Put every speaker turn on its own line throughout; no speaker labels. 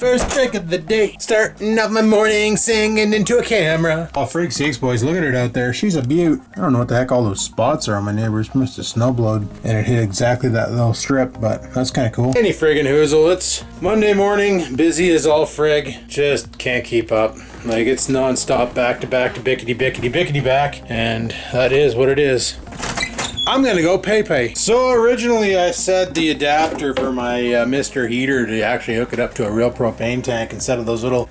First break of the day. Starting off my morning singing into a camera. Oh, freak sakes, boys. Look at it out there. She's a beaut. I don't know what the heck all those spots are on my neighbors. Must have snowblowed and it hit exactly that little strip, but that's kind of cool. Any friggin' hoozle. It's Monday morning. Busy as all frig. Just can't keep up. Like, it's non-stop back to back to bickety back. And that is what it is. I'm gonna go pay. So originally I set the adapter for my Mr. Heater to actually hook it up to a real propane tank instead of those little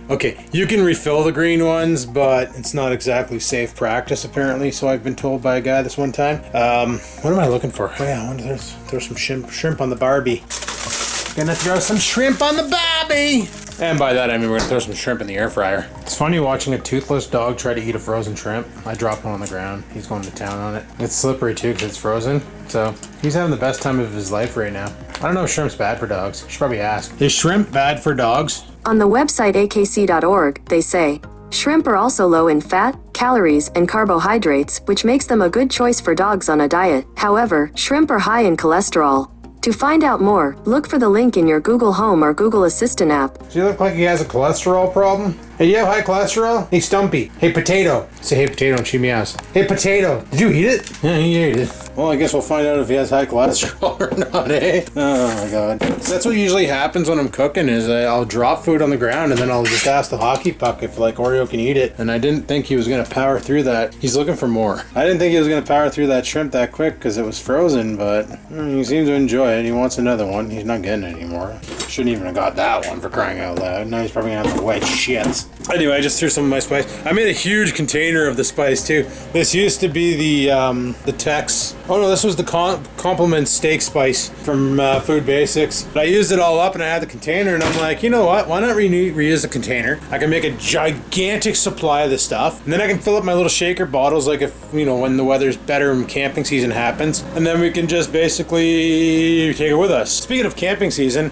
okay, you can refill the green ones, but it's not exactly safe practice apparently, so I've been told by a guy this one time. What am I looking for? Oh yeah, I want to throw some shrimp on the Barbie. Gonna throw some shrimp on the Barbie! And by that I mean we're gonna throw some shrimp in the air fryer. It's funny watching a toothless dog try to eat a frozen shrimp. I dropped one on the ground. He's going to town on it. It's slippery too because it's frozen. So he's having the best time of his life right now. I don't know if shrimp's bad for dogs. You should probably ask. Is shrimp bad for dogs?
On the website akc.org, they say, shrimp are also low in fat, calories, and carbohydrates, which makes them a good choice for dogs on a diet. However, shrimp are high in cholesterol. To find out more, look for the link in your Google Home or Google Assistant app.
Does he look like he has a cholesterol problem? Hey, you have high cholesterol? Hey, Stumpy. Hey, Potato. Say hey, Potato, and she meows. Hey, Potato. Did you eat it? Yeah, he ate it. Well, I guess we'll find out if he has high cholesterol or not, eh? Oh, my God. That's what usually happens when I'm cooking is I'll drop food on the ground and then I'll just ask the hockey puck if, like, Oreo can eat it. And I didn't think he was going to power through that. He's looking for more. I didn't think he was going to power through that shrimp that quick because it was frozen, but he seems to enjoy it. He wants another one. He's not getting it anymore. Shouldn't even have got that one for crying out loud. Now he's probably going to have to white shits. Anyway, I just threw some of my spice. I made a huge container of the spice too. This used to be the Tex. Oh no, this was the Compliment steak spice from Food Basics. But I used it all up and I had the container and I'm like, you know what? Why not reuse the container? I can make a gigantic supply of this stuff. And then I can fill up my little shaker bottles like if, you know, when the weather's better and camping season happens. And then we can just basically take it with us. Speaking of camping season,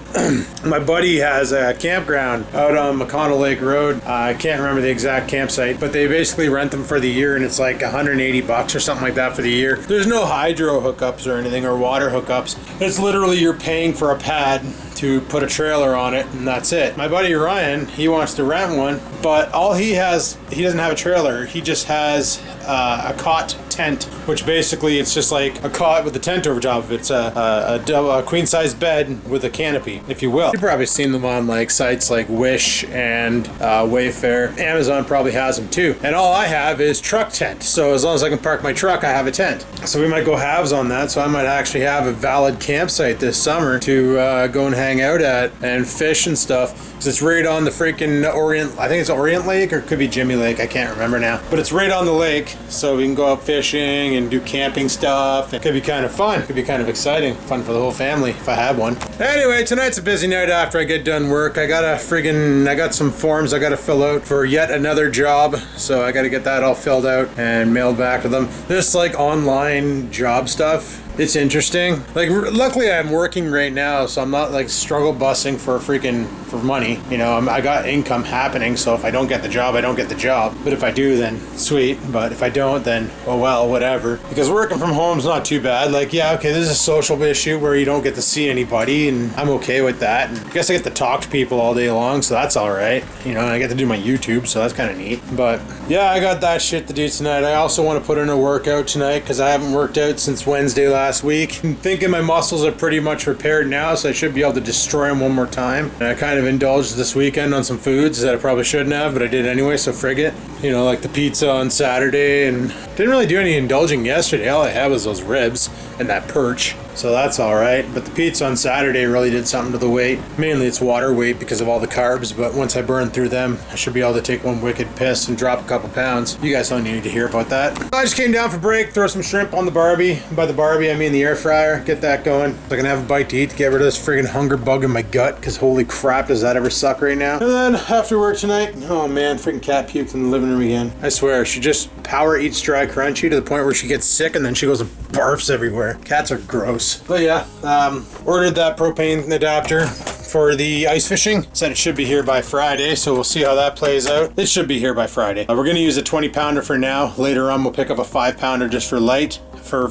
my buddy has a campground out on McConnell Lake Road. I can't remember the exact campsite, but they basically rent them for the year and it's like $180 or something like that for the year. There's no hydro hookups or anything or water hookups. It's literally you're paying for a pad to put a trailer on it and that's it. My buddy Ryan, he wants to rent one, but all he doesn't have a trailer. He just has a cot tent, which basically it's just like a cot with a tent over top of it. It's a queen size bed with a canopy, if you will. You've probably seen them on like sites like Wish and Wayfair. Amazon probably has them too. And all I have is truck tent. So as long as I can park my truck, I have a tent. So we might go halves on that. So I might actually have a valid campsite this summer to go and hang out at and fish and stuff. Because it's right on the freaking Orient, I think it's Orient Lake or it could be Jimmy Lake. I can't remember now. But it's right on the lake. So we can go out fishing and do camping stuff. It could be kind of fun. It could be kind of exciting. Fun for the whole family if I had one. Anyway, tonight's a busy night after I get done work. I got some forms I gotta fill out for yet another job. So I gotta get that all filled out and mailed back to them. This like online job stuff. It's interesting. Like, luckily I'm working right now, so I'm not like struggle busing for money. You know, I got income happening, so if I don't get the job, I don't get the job. But if I do, then sweet. But if I don't, then oh well, whatever. Because working from home is not too bad. Like, yeah, okay, this is a social issue where you don't get to see anybody, and I'm okay with that. And I guess I get to talk to people all day long, so that's all right. You know, I get to do my YouTube, so that's kind of neat. But yeah, I got that shit to do tonight. I also want to put in a workout tonight because I haven't worked out since Wednesday last week. I'm thinking my muscles are pretty much repaired now, so I should be able to destroy them one more time. And I kind of indulged this weekend on some foods that I probably shouldn't have, but I did anyway, so frig it. You know, like the pizza on Saturday, and didn't really do any indulging yesterday. All I had was those ribs and that perch. So that's all right. But the pizza on Saturday really did something to the weight. Mainly it's water weight because of all the carbs, but once I burn through them, I should be able to take one wicked piss and drop a couple pounds. You guys don't need to hear about that. I just came down for break, throw some shrimp on the Barbie. By the Barbie, I mean the air fryer. Get that going. So I can have a bite to eat to get rid of this friggin' hunger bug in my gut, because holy crap, does that ever suck right now. And then after work tonight, oh man, freaking cat puked in the living room again. I swear, she just power eats dry crunchy to the point where she gets sick and then she goes and barfs everywhere. Cats are gross. But yeah, ordered that propane adapter for the ice fishing. Said it should be here by Friday, so we'll see how that plays out. It should be here by Friday. We're going to use a 20 pounder for now. Later on, we'll pick up a 5 pounder just for light. for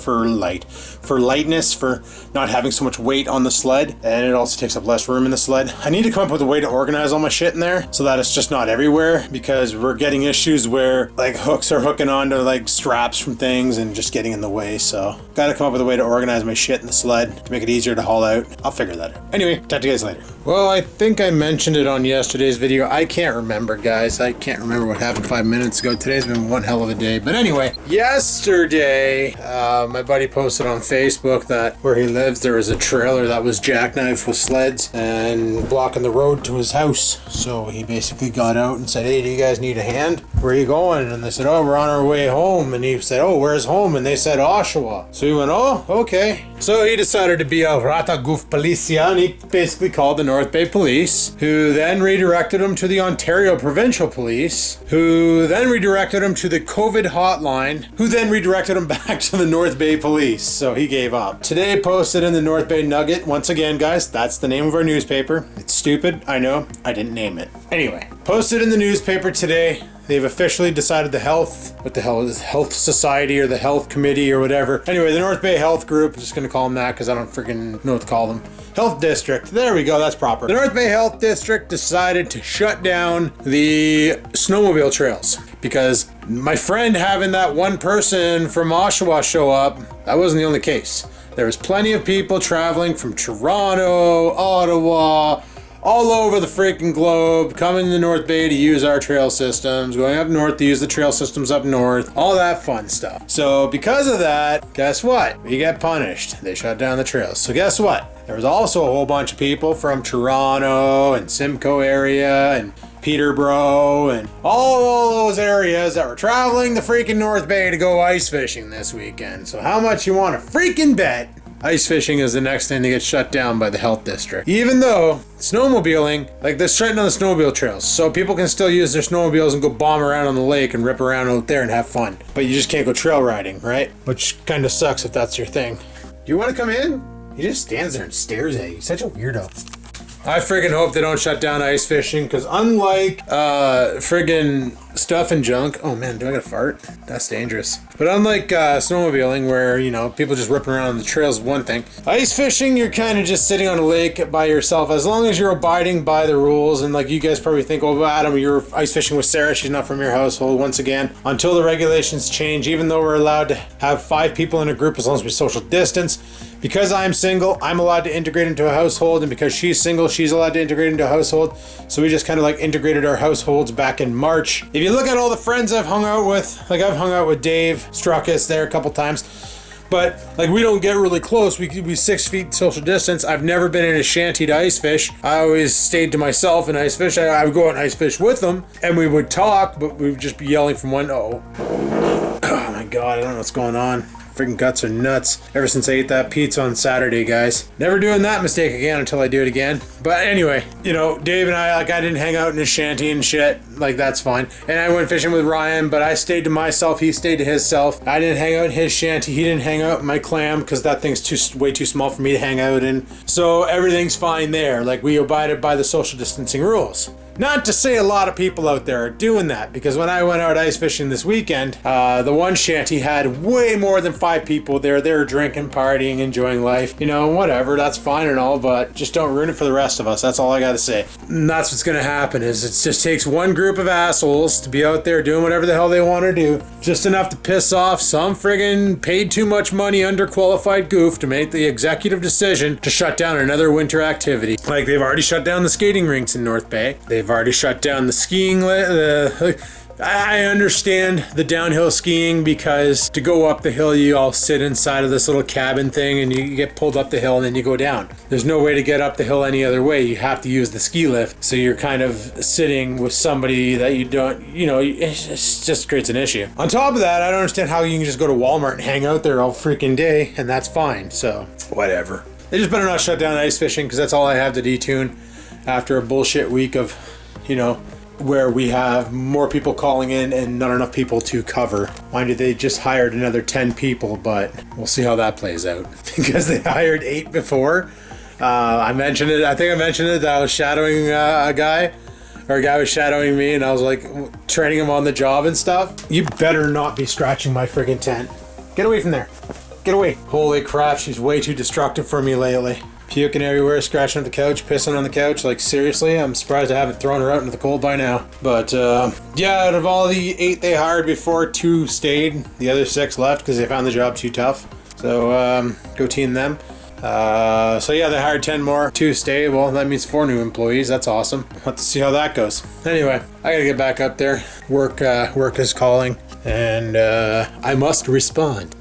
lightness, for not having so much weight on the sled, and it also takes up less room in the sled. I need to come up with a way to organize all my shit in there so that it's just not everywhere, because we're getting issues where like hooks are hooking onto like straps from things and just getting in the way. So gotta come up with a way to organize my shit in the sled to make it easier to haul out. I'll figure that out. Anyway, talk to you guys later. Well, I think I mentioned it on yesterday's video. I can't remember, guys. I can't remember what happened 5 minutes ago. Today's been one hell of a day. But anyway, yesterday, my buddy posted on Facebook that where he lives, there was a trailer that was jackknifed with sleds and blocking the road to his house. So he basically got out and said, hey, do you guys need a hand? Where are you going? And they said, oh, we're on our way home. And he said, oh, where's home? And they said, Oshawa. So he went, oh, okay. So he decided to be a Rataguf Policia, and he basically called the North Bay Police, who then redirected him to the Ontario Provincial Police, who then redirected him to the COVID hotline, who then redirected him back to the North Bay Police. So he gave up. Today posted in the North Bay Nugget, once again, guys, that's the name of our newspaper. It's stupid, I know, I didn't name it. Anyway, posted in the newspaper today. They've officially decided the Health Society or the Health Committee or whatever. Anyway, the North Bay Health Group, I'm just going to call them that because I don't freaking know what to call them. Health District. There we go, that's proper. The North Bay Health District decided to shut down the snowmobile trails because my friend having that one person from Oshawa show up, that wasn't the only case. There was plenty of people traveling from Toronto, Ottawa, all over the freaking globe, coming to the North Bay to use our trail systems, going up north to use the trail systems up north, all that fun stuff. So because of that, guess what? We get punished. They shut down the trails. So guess what? There was also a whole bunch of people from Toronto and Simcoe area and Peterborough and all those areas that were traveling the freaking North Bay to go ice fishing this weekend. So how much you want to freaking bet ice fishing is the next thing to get shut down by the health district? Even though snowmobiling, like they're shutting down the snowmobile trails, so people can still use their snowmobiles and go bomb around on the lake and rip around out there and have fun. But you just can't go trail riding, right? Which kind of sucks if that's your thing. Do you want to come in? He just stands there and stares at you. He's such a weirdo. I friggin' hope they don't shut down ice fishing, because unlike friggin' stuff and junk, oh man, do I got a fart? That's dangerous. But unlike snowmobiling, where, you know, people just ripping around on the trails is one thing. Ice fishing, you're kind of just sitting on a lake by yourself, as long as you're abiding by the rules. And like you guys probably think, oh, Adam, you're ice fishing with Sarah, she's not from your household. Once again, until the regulations change, even though we're allowed to have 5 people in a group as long as we social distance, because I'm single, I'm allowed to integrate into a household, and because she's single, she's allowed to integrate into a household. So we just kind of like integrated our households back in March. If you look at all the friends I've hung out with, like I've hung out with Dave Struckus there a couple times, but like we don't get really close. We could be 6 feet social distance. I've never been in a shanty to ice fish. I always stayed to myself and ice fish. I would go out and ice fish with them, and we would talk, but we would just be yelling from one. Oh my God, I don't know what's going on. Freaking guts are nuts. Ever since I ate that pizza on Saturday, guys. Never doing that mistake again until I do it again. But anyway, you know, Dave and I didn't hang out in his shanty and shit. Like, that's fine. And I went fishing with Ryan, but I stayed to myself. He stayed to himself. I didn't hang out in his shanty. He didn't hang out in my clam because that thing's way too small for me to hang out in. So everything's fine there. Like, we abided by the social distancing rules. Not to say a lot of people out there are doing that, because when I went out ice fishing this weekend, the one shanty had way more than 5 people there. They were drinking, partying, enjoying life. You know, whatever, that's fine and all, but just don't ruin it for the rest of us. That's all I gotta say. And that's what's gonna happen, is it just takes one group of assholes to be out there doing whatever the hell they want to do. Just enough to piss off some friggin' paid too much money underqualified goof to make the executive decision to shut down another winter activity. Like, they've already shut down the skating rinks in North Bay. They've already shut down the skiing. I understand the downhill skiing, because to go up the hill, you all sit inside of this little cabin thing and you get pulled up the hill and then you go down. There's no way to get up the hill any other way. You have to use the ski lift. So you're kind of sitting with somebody that you don't, you know, it just creates an issue. On top of that, I don't understand how you can just go to Walmart and hang out there all freaking day and that's fine. So whatever. They just better not shut down ice fishing, because that's all I have to detune after a bullshit week of, you know, where we have more people calling in and not enough people to cover. Mind you, they just hired another 10 people, but we'll see how that plays out, because they hired 8 before. I mentioned it, I think I mentioned it, that I was shadowing a guy was shadowing me, and I was like training him on the job and stuff. You better not be scratching my friggin' tent. Get away from there. Get away. Holy crap, she's way too destructive for me lately. Puking everywhere, scratching on the couch, pissing on the couch. Like, seriously, I'm surprised I haven't thrown her out into the cold by now. But, yeah, out of all the 8 they hired before, 2 stayed. The other 6 left because they found the job too tough. So, go team them. So yeah, they hired 10 more, 2 stay. Well, that means 4 new employees. That's awesome. We'll have to see how that goes. Anyway, I gotta get back up there. Work is calling, and I must respond.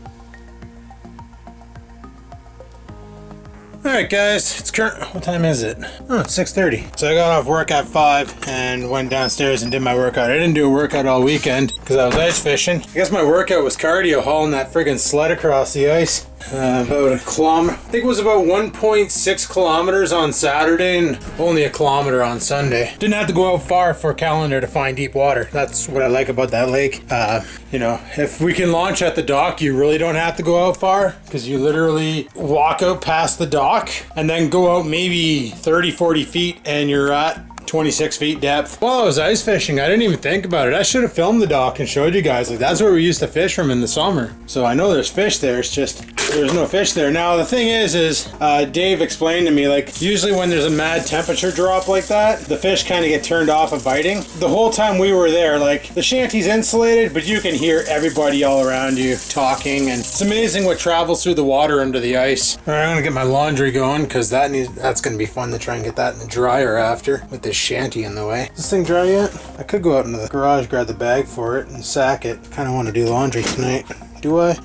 Alright guys, it's what time is it? Oh, it's 6:30. So I got off work at 5 and went downstairs and did my workout. I didn't do a workout all weekend because I was ice fishing. I guess my workout was cardio, hauling that friggin' sled across the ice. About a kilometer. I think it was about 1.6 kilometers on Saturday and only a kilometer on Sunday. Didn't have to go out far for a calendar to find deep water. That's what I like about that lake. You know, if we can launch at the dock, you really don't have to go out far because you literally walk out past the dock and then go out maybe 30-40 feet and you're at 26 feet depth. While I was ice fishing, I didn't even think about it. I should have filmed the dock and showed you guys. Like, that's where we used to fish from in the summer. So I know there's fish there. It's just there's no fish there. Now the thing is Dave explained to me, like, usually when there's a mad temperature drop like that, the fish kind of get turned off of biting. The whole time we were there, like, the shanty's insulated, but you can hear everybody all around you talking, and it's amazing what travels through the water under the ice. All right, I'm gonna get my laundry going because that's gonna be fun to try and get that in the dryer after with this shanty in the way. Is this thing dry yet? I could go out into the garage, grab the bag for it, and sack it. Kind of want to do laundry tonight. Do I?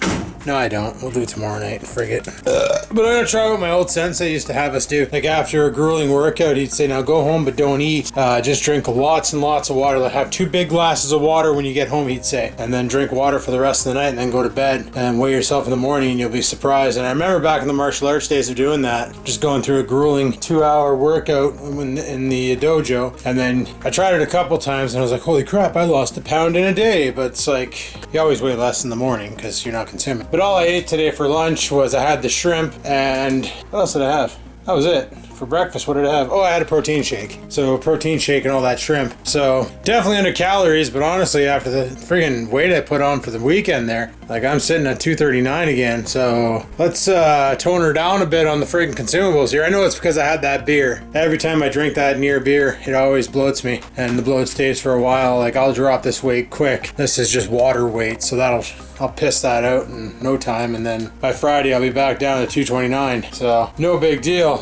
No, I don't. We'll do it tomorrow night. Frig it. But I'm gonna try what my old sensei used to have us do. Like, after a grueling workout, he'd say, now go home but don't eat. Just drink lots and lots of water. Like, have 2 big glasses of water when you get home, he'd say. And then drink water for the rest of the night and then go to bed. And weigh yourself in the morning and you'll be surprised. And I remember back in the martial arts days of doing that, just going through a grueling 2-hour workout in the dojo. And then I tried it a couple times and I was like, holy crap, I lost 1 pound in a day. But it's like, you always weigh less in the morning because you're not consuming. But all I ate today for lunch was I had the shrimp, and what else did I have? That was it. For breakfast, what did I have? Oh, I had a protein shake. So protein shake and all that shrimp. So definitely under calories, but honestly, after the friggin' weight I put on for the weekend there, like, I'm sitting at 239 again. So let's tone her down a bit on the friggin' consumables here. I know it's because I had that beer. Every time I drink that near beer, it always bloats me, and the bloat stays for a while. Like, I'll drop this weight quick. This is just water weight, so I'll piss that out in no time, and then by Friday I'll be back down to 229. So no big deal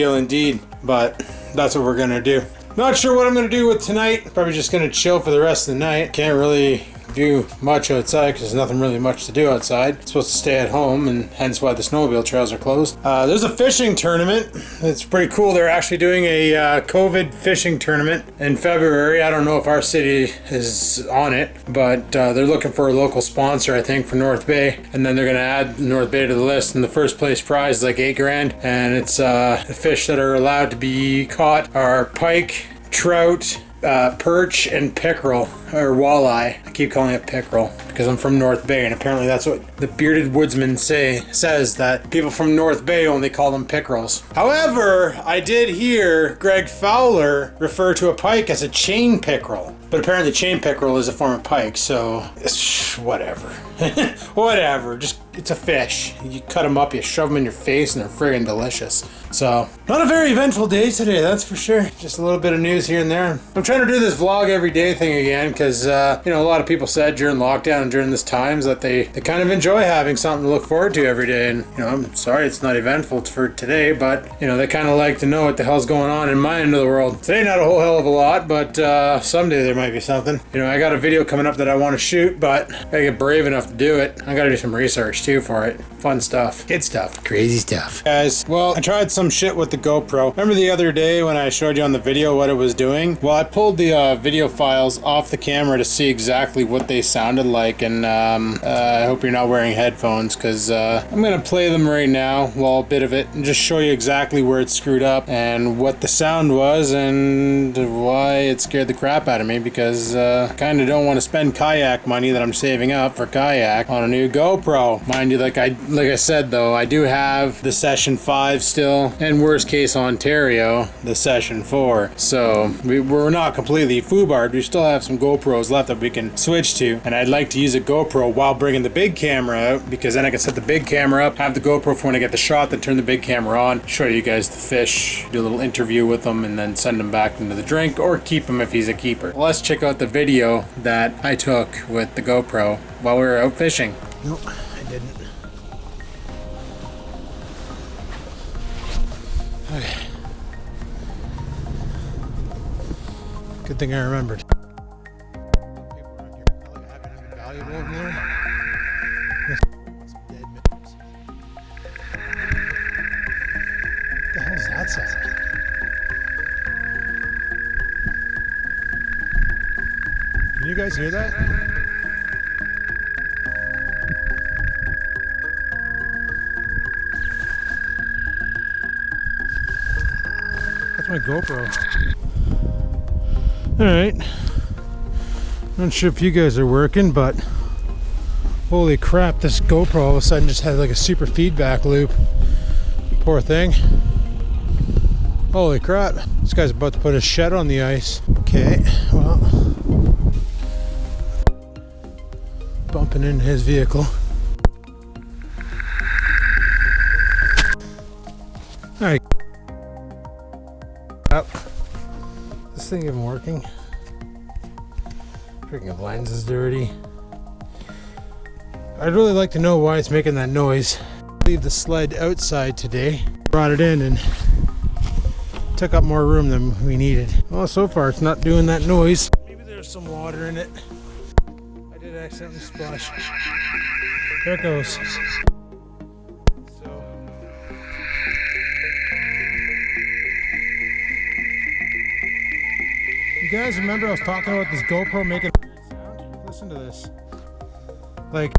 indeed, but that's what we're gonna do. Not sure what I'm gonna do with tonight. Probably just gonna chill for the rest of the night. Can't really do much outside because there's nothing really much to do outside. I'm supposed to stay at home, and hence why the snowmobile trails are closed. There's a fishing tournament. It's pretty cool. They're actually doing a COVID fishing tournament in February. I don't know if our city is on it, but they're looking for a local sponsor, I think, for North Bay, and then they're going to add North Bay to the list, and the first place prize is like $8,000, and it's the fish that are allowed to be caught are pike, trout, perch, and pickerel, or walleye. I keep calling it pickerel because I'm from North Bay, and apparently that's what the bearded woodsman says, that people from North Bay only call them pickerels. However, I did hear Greg Fowler refer to a pike as a chain pickerel, but apparently chain pickerel is a form of pike, so whatever. Whatever, just, it's a fish. You cut them up, you shove them in your face, and they're friggin' delicious. So, not a very eventful day today, that's for sure. Just a little bit of news here and there. I'm trying to do this vlog every day thing again because, you know, a lot of people said during lockdown and during this times that they kind of enjoy having something to look forward to every day. And, you know, I'm sorry it's not eventful for today, but, you know, they kind of like to know what the hell's going on in my end of the world. Today, not a whole hell of a lot, but someday there might be something. You know, I got a video coming up that I want to shoot, but I gotta get brave enough to do it. I gotta do some research too for it. Fun stuff. Kid stuff. Crazy stuff. Guys, well, I tried some shit with the GoPro. Remember the other day when I showed you on the video what it was doing? Well, I pulled the video files off the camera to see exactly what they sounded like, and I hope you're not wearing headphones because I'm gonna play them right now, well, a bit of it, and just show you exactly where it's screwed up and what the sound was and why it scared the crap out of me, because I kind of don't want to spend kayak money that I'm saving up for kayak on a new GoPro. Mind you, like I said though, I do have the Session 5 still, and worst case Ontario, the Session 4. So we're not completely foobarred. We still have some GoPros left that we can switch to, and I'd like to to use a GoPro while bringing the big camera out, because then I can set the big camera up, have the GoPro for when I get the shot, then turn the big camera on, show you guys the fish, do a little interview with them, and then send them back into the drink, or keep him if he's a keeper. Let's check out the video that I took with the GoPro while we were out fishing.
Nope, I didn't. Okay. Good thing I remembered. Valuable in there. Some dead minnows. What the hell is that sound? Can you guys hear that? That's my GoPro. Alright. Not sure if you guys are working, but holy crap, this GoPro all of a sudden just had like a super feedback loop. Poor thing. Holy crap. This guy's about to put a shed on the ice. Okay, well. Bumping into his vehicle. Alright. This thing even working? Freaking lens is dirty. I'd really like to know why it's making that noise. Leave the sled outside today. Brought it in and took up more room than we needed. Well, so far it's not doing that noise. Maybe there's some water in it. I did accidentally splash. There it goes. So. You guys remember I was talking about this GoPro making sound? Listen to this. Like,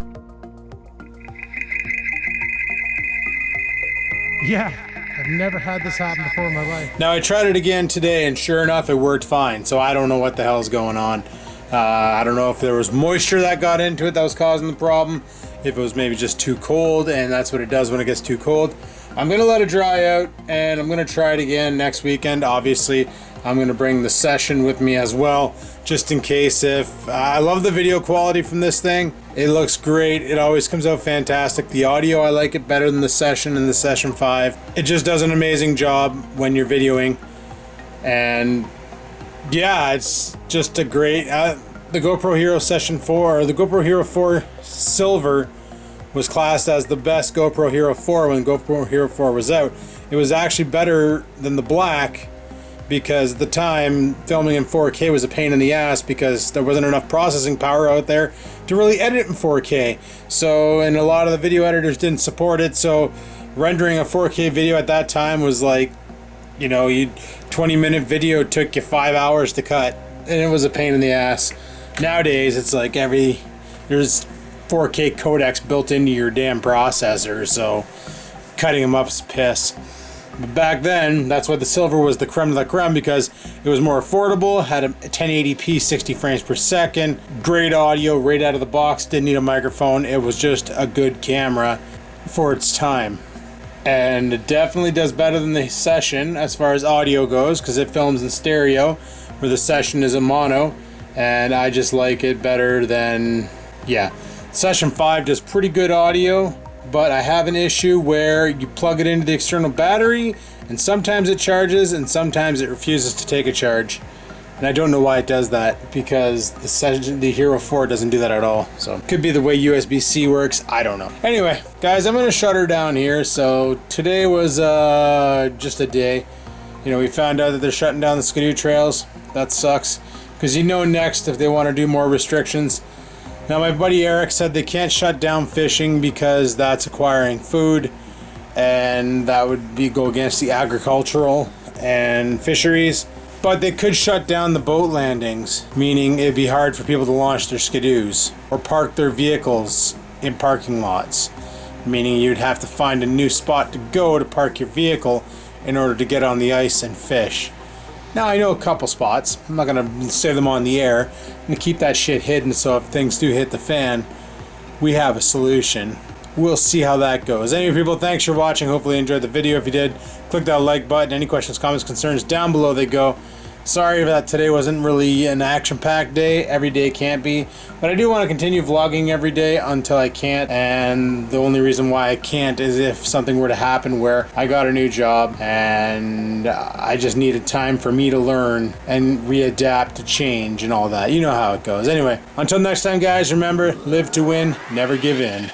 yeah, I've never had this happen before in my life.
Now I tried it again today, and sure enough, it worked fine. So I don't know what the hell's going on. I don't know if there was moisture that got into it that was causing the problem. If it was maybe just too cold, and that's what it does when it gets too cold. I'm gonna let it dry out, and I'm gonna try it again next weekend. Obviously, I'm gonna bring the session with me as well, just in case. If I love the video quality from this thing, it looks great. It always comes out fantastic. The audio, I like it better than the Session and the Session 5. It just does an amazing job when you're videoing, and yeah, it's just a great. The GoPro Hero Session 4, or the GoPro Hero 4 Silver, was classed as the best GoPro Hero 4 when GoPro Hero 4 was out. It was actually better than the black, because at the time filming in 4K was a pain in the ass because there wasn't enough processing power out there to really edit in 4K. So, and a lot of the video editors didn't support it, so rendering a 4K video at that time was like, you know, 20-minute video took you 5 hours to cut, and it was a pain in the ass. Nowadays it's like there's 4K codecs built into your damn processor, so cutting them up is piss. But back then, that's why the Silver was the creme de la creme, because it was more affordable, had a 1080p 60 frames per second, great audio right out of the box, didn't need a microphone. It was just a good camera for its time. And it definitely does better than the Session as far as audio goes, because it films in stereo, where the Session is a mono, and I just like it better than, yeah. Session 5 does pretty good audio, but I have an issue where you plug it into the external battery, and sometimes it charges, and sometimes it refuses to take a charge. And I don't know why it does that, because the Hero 4 doesn't do that at all. So it could be the way USB-C works, I don't know. Anyway, guys, I'm gonna shut her down here. So today was just a day. You know, we found out that they're shutting down the Skidoo trails. That sucks, because you know next if they want to do more restrictions. Now my buddy Eric said they can't shut down fishing because that's acquiring food, and that would go against the agricultural and fisheries. But they could shut down the boat landings, meaning it'd be hard for people to launch their skidoos or park their vehicles in parking lots, meaning you'd have to find a new spot to go to park your vehicle in order to get on the ice and fish. Now I know a couple spots. I'm not gonna say them on the air. I'm gonna keep that shit hidden, so if things do hit the fan, we have a solution. We'll see how that goes. Anyway, people, thanks for watching. Hopefully you enjoyed the video. If you did, click that like button. Any questions, comments, concerns, down below they go. Sorry that today wasn't really an action-packed day. Every day can't be. But I do want to continue vlogging every day until I can't. And the only reason why I can't is if something were to happen where I got a new job and I just needed time for me to learn and readapt to change and all that. You know how it goes. Anyway, until next time, guys, remember, live to win, never give in.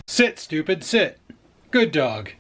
Sit, stupid, sit. Good dog.